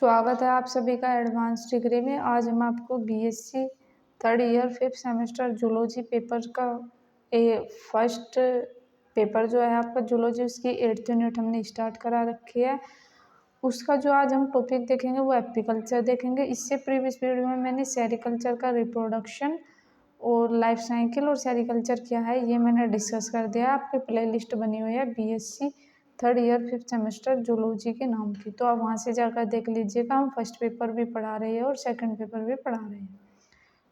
स्वागत है आप सभी का एडवांस डिग्री में। आज हम आपको BSc third year 5th semester zoology paper का फर्स्ट पेपर जो है आपका जूलॉजी, उसकी 8th यूनिट हमने स्टार्ट करा रखी है। उसका जो आज हम टॉपिक देखेंगे वो एपीकल्चर देखेंगे। इससे प्रीवियस वीडियो में मैंने सेरिकल्चर का रिप्रोडक्शन और लाइफ साइकिल और सेरिकल्चर क्या है ये मैंने डिस्कस कर दिया। आपकी प्लेलिस्ट बनी हुई है BSc third year 5th semester zoology के नाम की, तो आप वहाँ से जाकर देख लीजिएगा। हम फर्स्ट पेपर भी पढ़ा रहे हैं और सेकंड पेपर भी पढ़ा रहे हैं।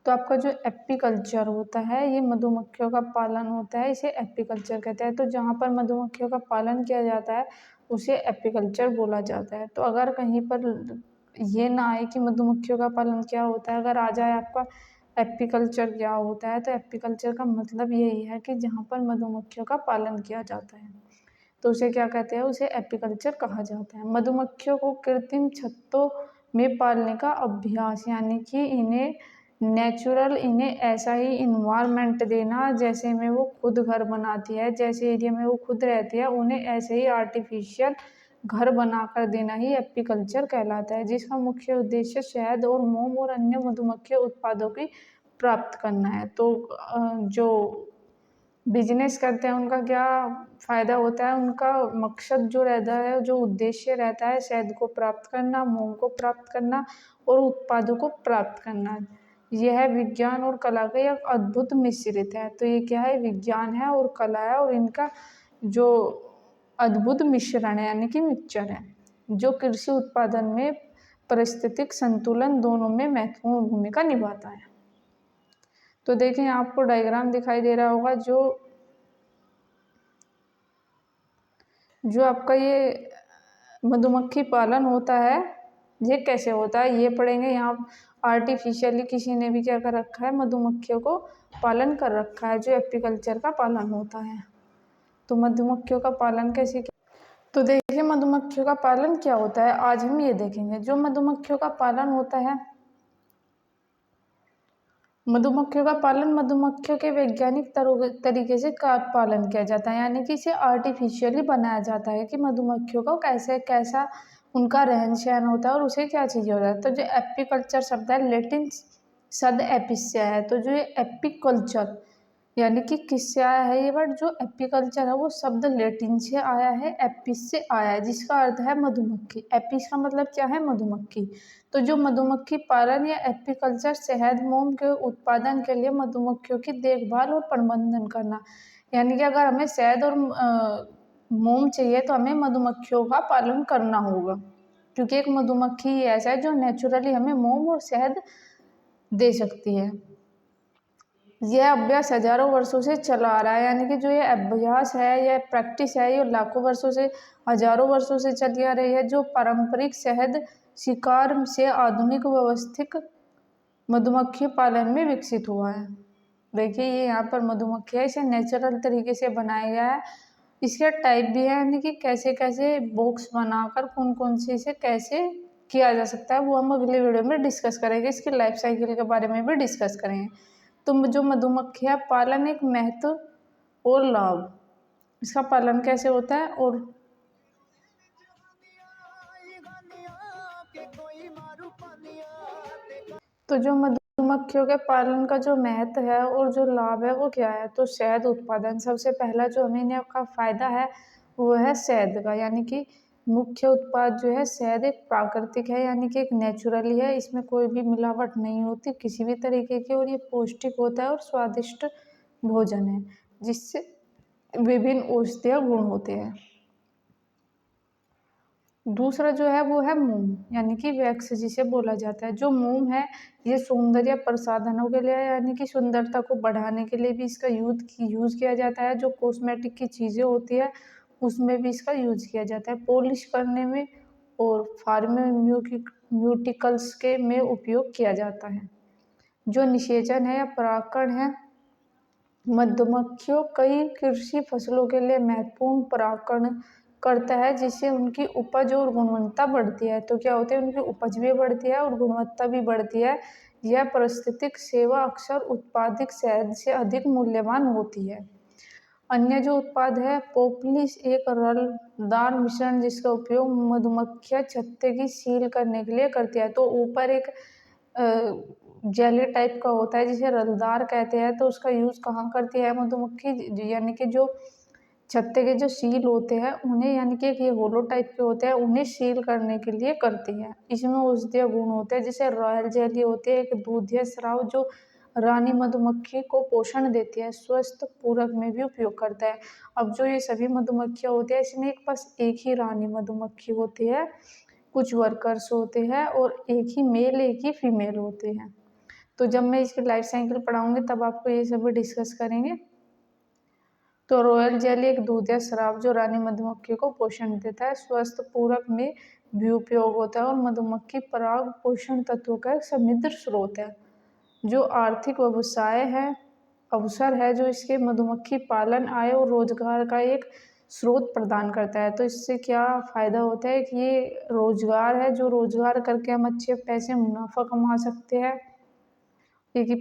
तो आपका जो एपीकल्चर होता है ये मधुमक्खियों का पालन होता है, इसे एपीकल्चर कहते हैं। तो जहाँ पर मधुमक्खियों का पालन किया जाता है उसे एपीकल्चर बोला जाता है। तो अगर कहीं पर ये ना आए कि मधुमक्खियों का पालन क्या होता है, अगर आ जाए आपका एपीकल्चर क्या होता है, तो एपीकल्चर का मतलब यही है कि जहाँ पर मधुमक्खियों का पालन किया जाता है तो उसे क्या कहते हैं, उसे एपीकल्चर कहा जाता है। मधुमक्खियों को कृत्रिम छत्तों में पालने का अभ्यास, यानी कि इन्हें ऐसा ही इन्वायरमेंट देना जैसे में वो खुद घर बनाती है, जैसे एरिया में वो खुद रहती है उन्हें ऐसे ही आर्टिफिशियल घर बनाकर देना ही एपीकल्चर कहलाता है, जिसका मुख्य उद्देश्य शहद और मोम और अन्य मधुमक्खी उत्पादों की प्राप्त करना है। तो जो बिजनेस करते हैं उनका क्या फ़ायदा होता है, उनका मकसद जो रहता है, जो उद्देश्य रहता है, शहद को प्राप्त करना, मोम को प्राप्त करना और उत्पादों को प्राप्त करना। यह विज्ञान और कला का एक अद्भुत मिश्रित है। तो ये क्या है, विज्ञान है और कला है, और इनका जो अद्भुत मिश्रण है यानी कि मिक्सचर है, जो कृषि उत्पादन में पारिस्थितिक संतुलन दोनों में महत्वपूर्ण भूमिका निभाता है। तो देखें, आपको डायग्राम दिखाई दे रहा होगा जो आपका ये मधुमक्खी पालन होता है ये कैसे होता है ये पढ़ेंगे। यहाँ आर्टिफिशियली किसी ने भी क्या कर रखा है, मधुमक्खियों को पालन कर रखा है, जो एपीकल्चर का पालन होता है। तो मधुमक्खियों का पालन कैसे तो देखिए, मधुमक्खियों का पालन क्या होता है आज हम ये देखेंगे। जो मधुमक्खियों का पालन होता है, मधुमक्खियों का पालन मधुमक्खियों के वैज्ञानिक तरीके से पालन किया जाता है, यानी कि इसे आर्टिफिशियली बनाया जाता है कि मधुमक्खियों को कैसा उनका रहन सहन होता है और उसे क्या चीज़ होता है। तो जो एपीकल्चर शब्द है लेटिन शब्द एपिस से है, तो जो ये एपीकल्चर यानी कि किससे आया है ये वर्ड, जो एपीकल्चर है वो शब्द लेटिन से आया है, एपिस से आया है, जिसका अर्थ है मधुमक्खी। एपिस का मतलब क्या है, मधुमक्खी। तो जो मधुमक्खी पालन या एपीकल्चर शहद मोम के उत्पादन के लिए मधुमक्खियों की देखभाल और प्रबंधन करना, यानी कि अगर हमें शहद और मोम चाहिए तो हमें मधुमक्खियों का पालन करना होगा, क्योंकि एक मधुमक्खी ऐसा है जो नेचुरली हमें मोम और शहद दे सकती है। यह अभ्यास हजारों वर्षों से चला आ रहा है, यानी कि जो ये अभ्यास है, यह प्रैक्टिस है, ये लाखों वर्षों से, हजारों वर्षों से चली आ रही है, जो पारंपरिक शहद शिकार से आधुनिक व्यवस्थित मधुमक्खी पालन में विकसित हुआ है। देखिए, ये यहाँ पर मधुमक्खी है, इसे नेचुरल तरीके से बनाया गया है। इसके टाइप भी है, यानी कि कैसे कैसे बॉक्स बनाकर कौन कौन से इसे कैसे किया जा सकता है, वो हम अगले वीडियो में डिस्कस करेंगे। इसकी लाइफ साइकिल के बारे में भी डिस्कस करेंगे। तो जो मधुमक्खियाँ पालन एक महत्व और लाभ, इसका पालन कैसे होता है और तो जो मधुमक्खियों के पालन का जो महत्व है और जो लाभ है वो क्या है। तो शहद उत्पादन, सबसे पहला जो हमें इनका फायदा है वो है शहद का, यानी कि मुख्य उत्पाद जो है शहद एक प्राकृतिक है, यानी कि एक नेचुरली है, इसमें कोई भी मिलावट नहीं होती किसी भी तरीके की, और ये पौष्टिक होता है और स्वादिष्ट भोजन है, जिससे विभिन्न औषधीय गुण होते हैं। दूसरा जो है वो है मोम, यानी कि वैक्स जिसे बोला जाता है। जो मोम है ये सौंदर्य प्रसाधनों के लिए, यानी कि सुंदरता को बढ़ाने के लिए भी इसका यूज किया जाता है। जो कॉस्मेटिक की चीज़ें होती है उसमें भी इसका यूज किया जाता है, पॉलिश करने में और फार्मास्यूटिकल्स के में उपयोग किया जाता है। जो निषेचन है या परागकण है, मधुमक्खियों कई कृषि फसलों के लिए महत्वपूर्ण परागकण करता है, जिससे उनकी उपज और गुणवत्ता बढ़ती है। तो क्या होता है, उनकी उपज भी बढ़ती है और गुणवत्ता भी बढ़ती है। यह पारिस्थितिक सेवा अक्सर उत्पादित शहद से अधिक मूल्यवान होती है। अन्य जो उत्पाद है, पोपलिस एक रसदार मिश्रण जिसका उपयोग मधुमक्खियाँ छत्ते की सील करने के लिए करती है। तो ऊपर एक जेली टाइप का होता है जिसे रसदार कहते हैं, तो उसका यूज़ कहाँ करती है मधुमक्खी, यानी कि जो छत्ते के जो सील होते हैं उन्हें, यानी कि एक ये होलो टाइप के होते हैं, उन्हें सील करने के लिए करती है। इसमें औषधीय गुण होते हैं, जैसे रॉयल जेली होती है एक दूधिया स्राव जो रानी मधुमक्खी को पोषण देती है, स्वस्थ पूरक में भी उपयोग करता है। अब जो ये सभी मधुमक्खियाँ होती है इसमें एक बस एक ही रानी मधुमक्खी होती है, कुछ वर्कर्स होते हैं और एक ही मेल एक ही फीमेल होते हैं। तो जब मैं इसकी लाइफ साइकिल पढ़ाऊंगी तब आपको ये सभी डिस्कस करेंगे। तो रॉयल जेली एक दूधिया स्राव जो रानी मधुमक्खी को पोषण देता है, स्वस्थ पूरक में भी उपयोग होता है और मधुमक्खी पराग पोषण तत्वों का एक समृद्ध स्रोत है। जो आर्थिक व्यवसाय है अवसर है जो इसके मधुमक्खी पालन आय और रोजगार का एक स्रोत प्रदान करता है। तो इससे क्या फ़ायदा होता है कि ये रोजगार है, जो रोजगार करके हम अच्छे पैसे मुनाफा कमा सकते हैं। क्योंकि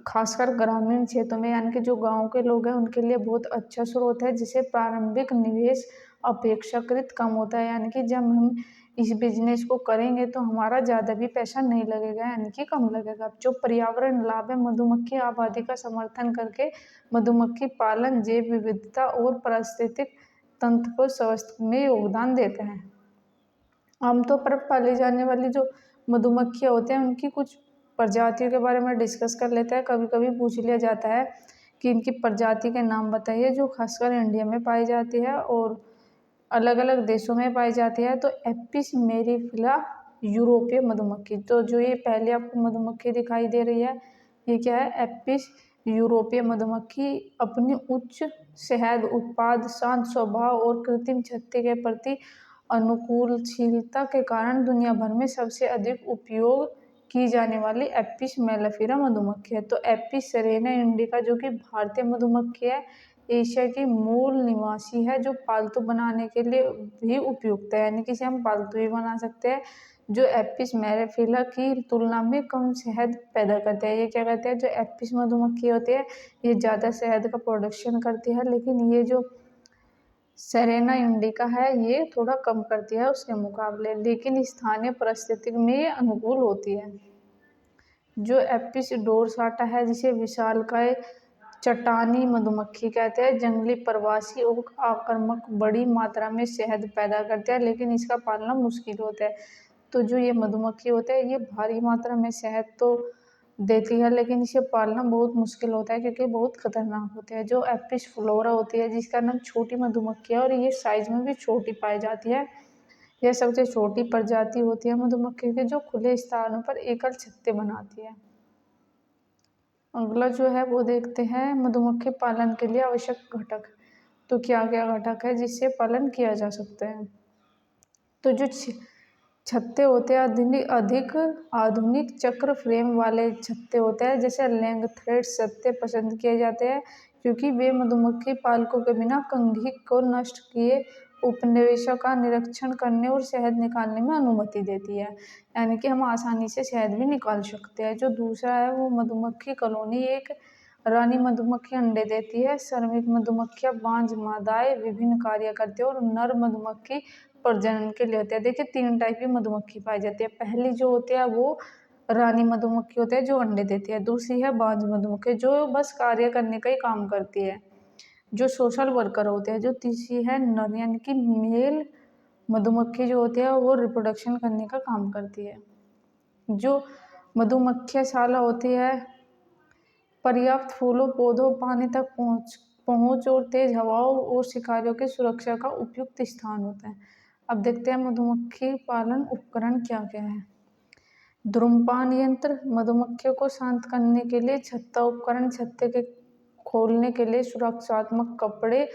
खासकर ग्रामीण क्षेत्रों में, यानी कि जो गांव के लोग हैं उनके लिए बहुत अच्छा स्रोत है, जिसे प्रारंभिक निवेश अपेक्षाकृत कम होता है, यानी कि जब हम इस बिजनेस को करेंगे तो हमारा ज़्यादा भी पैसा नहीं लगेगा, यानी कि कम लगेगा। जो पर्यावरण लाभ है, मधुमक्खी आबादी का समर्थन करके मधुमक्खी पालन जैव विविधता और पारिस्थितिक तंत्र को स्वास्थ्य में योगदान देता है। आमतौर पर पाली जाने वाली जो मधुमक्खियाँ होती हैं उनकी कुछ प्रजातियों के बारे में डिस्कस कर लेते हैं। कभी कभी पूछ लिया जाता है कि इनकी प्रजाति के नाम बताइए जो खासकर इंडिया में पाई जाती है और अलग अलग देशों में पाई जाती है। तो एपिस मेरिफिला यूरोपीय मधुमक्खी, तो जो ये पहले आपको मधुमक्खी दिखाई दे रही है ये क्या है, एपिस यूरोपीय मधुमक्खी अपनी उच्च शहद उत्पाद, शांत स्वभाव और कृत्रिम छत्ते के प्रति अनुकूलशीलता के कारण दुनिया भर में सबसे अधिक उपयोग की जाने वाली एपिस मेलिफेरा मधुमक्खी है। तो एपिस सेरेना इंडिका जो कि भारतीय मधुमक्खी है, एशिया की मूल निवासी है, जो पालतू बनाने के लिए भी उपयुक्त है, यानी कि इसे हम पालतू भी बना सकते हैं। जो एपिस मेलिफेरा की तुलना में कम शहद पैदा करते हैं। ये क्या कहते हैं, जो एपिस मधुमक्खी होती है ये ज़्यादा शहद का प्रोडक्शन करती है, लेकिन ये जो सेरेना इंडिका है ये थोड़ा कम करती है उसके मुकाबले, लेकिन स्थानीय परिस्थिति में ये अनुकूल होती है। जो एपिस डोरसाटा है जिसे विशालकाय चट्टानी मधुमक्खी कहते हैं, जंगली प्रवासी और आक्रामक बड़ी मात्रा में शहद पैदा करते हैं, लेकिन इसका पालना मुश्किल होता है। तो जो ये मधुमक्खी होते हैं ये भारी मात्रा में शहद तो देती है, लेकिन इसे पालना बहुत मुश्किल होता है क्योंकि बहुत खतरनाक होते हैं। जो एपिस फ्लोरा होती है जिसका नाम छोटी मधुमक्खी है और ये साइज में भी छोटी पाई जाती है, यह सबसे छोटी प्रजाति होती है मधुमक्खी की जो खुले स्थानों पर एकल छत्ते बनाती है। अगला जो है वो देखते हैं मधुमक्खी पालन के लिए आवश्यक घटक। तो क्या क्या घटक है जिससे पालन किया जा सकता है। तो जो छत्ते होते हैं अधिक आधुनिक चक्र फ्रेम वाले छत्ते होते हैं, जैसे लैंग थ्रेड छत्ते पसंद किए जाते हैं क्योंकि वे मधुमक्खी पालकों के बिना कंघी को नष्ट किए उपनिवेशों का निरीक्षण करने और शहद निकालने में अनुमति देती है, यानी कि हम आसानी से शहद भी निकाल सकते हैं। जो दूसरा है वो मधुमक्खी कॉलोनी, एक रानी मधुमक्खी अंडे देती है, श्रमिक मधुमक्खियां बांझ मादाएं विभिन्न कार्य करती है और नर मधुमक्खी प्रजनन के लिए होते हैं। देखिए 3 टाइप की मधुमक्खी पाई जाती है। पहली जो होती है वो रानी मधुमक्खी होती है जो अंडे देती है, दूसरी है बांझ मधुमक्खी जो बस कार्य करने का ही काम करती है, जो सोशल वर्कर होते हैं, जो तीसरी है नर यानी कि मेल मधुमक्खी जो होती है वो रिप्रोडक्शन करने का काम करती है। जो मधुमक्खियाशाला होती है पर्याप्त फूलों पौधों पानी तक पहुँच और तेज हवाओं और शिकारियों की सुरक्षा का उपयुक्त स्थान होता है। अब देखते हैं मधुमक्खी पालन उपकरण क्या क्या है। धूम्रपान यंत्र मधुमक्खियों को शांत करने के लिए, छत्ता उपकरण छत्ते के खोलने के लिए, सुरक्षात्मक कपड़े,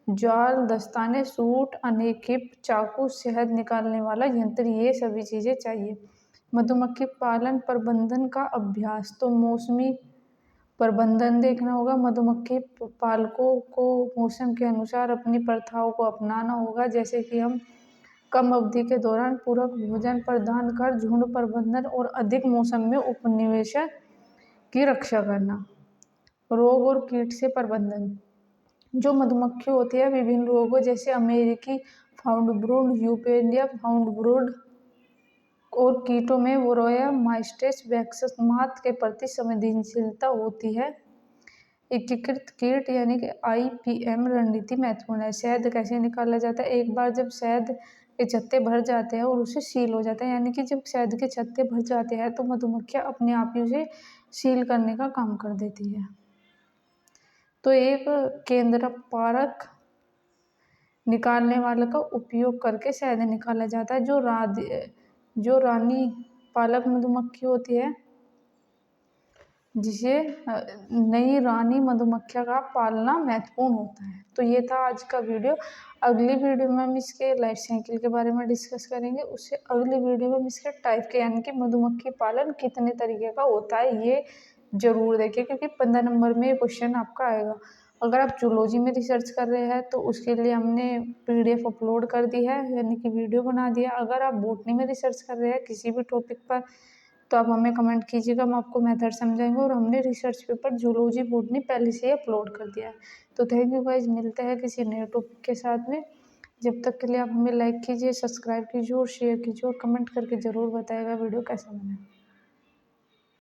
जाल, दस्ताने, सूट, अनेकिप, चाकू, शहद निकालने वाला यंत्र, ये सभी चीज़ें चाहिए। मधुमक्खी पालन प्रबंधन का अभ्यास, तो मौसमी प्रबंधन देखना होगा। मधुमक्खी पालकों को मौसम के अनुसार अपनी प्रथाओं को अपनाना होगा, जैसे कि हम कम अवधि के दौरान पूरक भोजन प्रदान कर झुंड प्रबंधन और अधिक मौसम में उपनिवेशन की रक्षा करना। रोग और कीट से प्रबंधन, जो मधुमक्खी होती है विभिन्न रोगों जैसे अमेरिकी फाउंड ब्रूड, यूपेरिया फाउंड ब्रूड और कीटों में वोरोया माइस्टेस वैक्सस मात के प्रति संवेदनशीलता होती है। एकीकृत कीट यानी कि IPM रणनीति महत्वपूर्ण है। शहद कैसे निकाला जाता है? एक बार जब शहद के छत्ते भर जाते हैं और उसे सील हो जाता है, यानी कि जब शहद के छत्ते भर जाते हैं तो मधुमक्खियां अपने आप ही उसे सील करने का काम कर देती है। तो एक केंद्रपारक निकालने वाले का उपयोग करके शहद निकाला जाता है। जो रानी पालक मधुमक्खी होती है, जिसे नई रानी मधुमक्खियां का पालना महत्वपूर्ण होता है। तो ये था आज का वीडियो। अगली वीडियो में हम इसके लाइफ साइकिल के बारे में डिस्कस करेंगे। उससे अगली वीडियो में हम इसके टाइप के यानी कि मधुमक्खी पालन कितने तरीके का होता है ये जरूर देखिए, क्योंकि 15 नंबर में ये क्वेश्चन आपका आएगा। अगर आप जूलॉजी में रिसर्च कर रहे हैं तो उसके लिए हमने PDF अपलोड कर दी है, यानी कि वीडियो बना दिया। अगर आप बॉटनी में रिसर्च कर रहे हैं किसी भी टॉपिक पर तो आप हमें कमेंट कीजिएगा, हम आपको मेथड समझाएंगे। और हमने रिसर्च पेपर जूलॉजी बॉटनी पहले से ही अपलोड कर दिया है। तो थैंक यू गाइज, मिलते हैं किसी नए टॉपिक के साथ में। जब तक के लिए आप हमें लाइक कीजिए, सब्सक्राइब कीजिए और शेयर कीजिए और कमेंट करके ज़रूर बताइएगा वीडियो कैसा बना।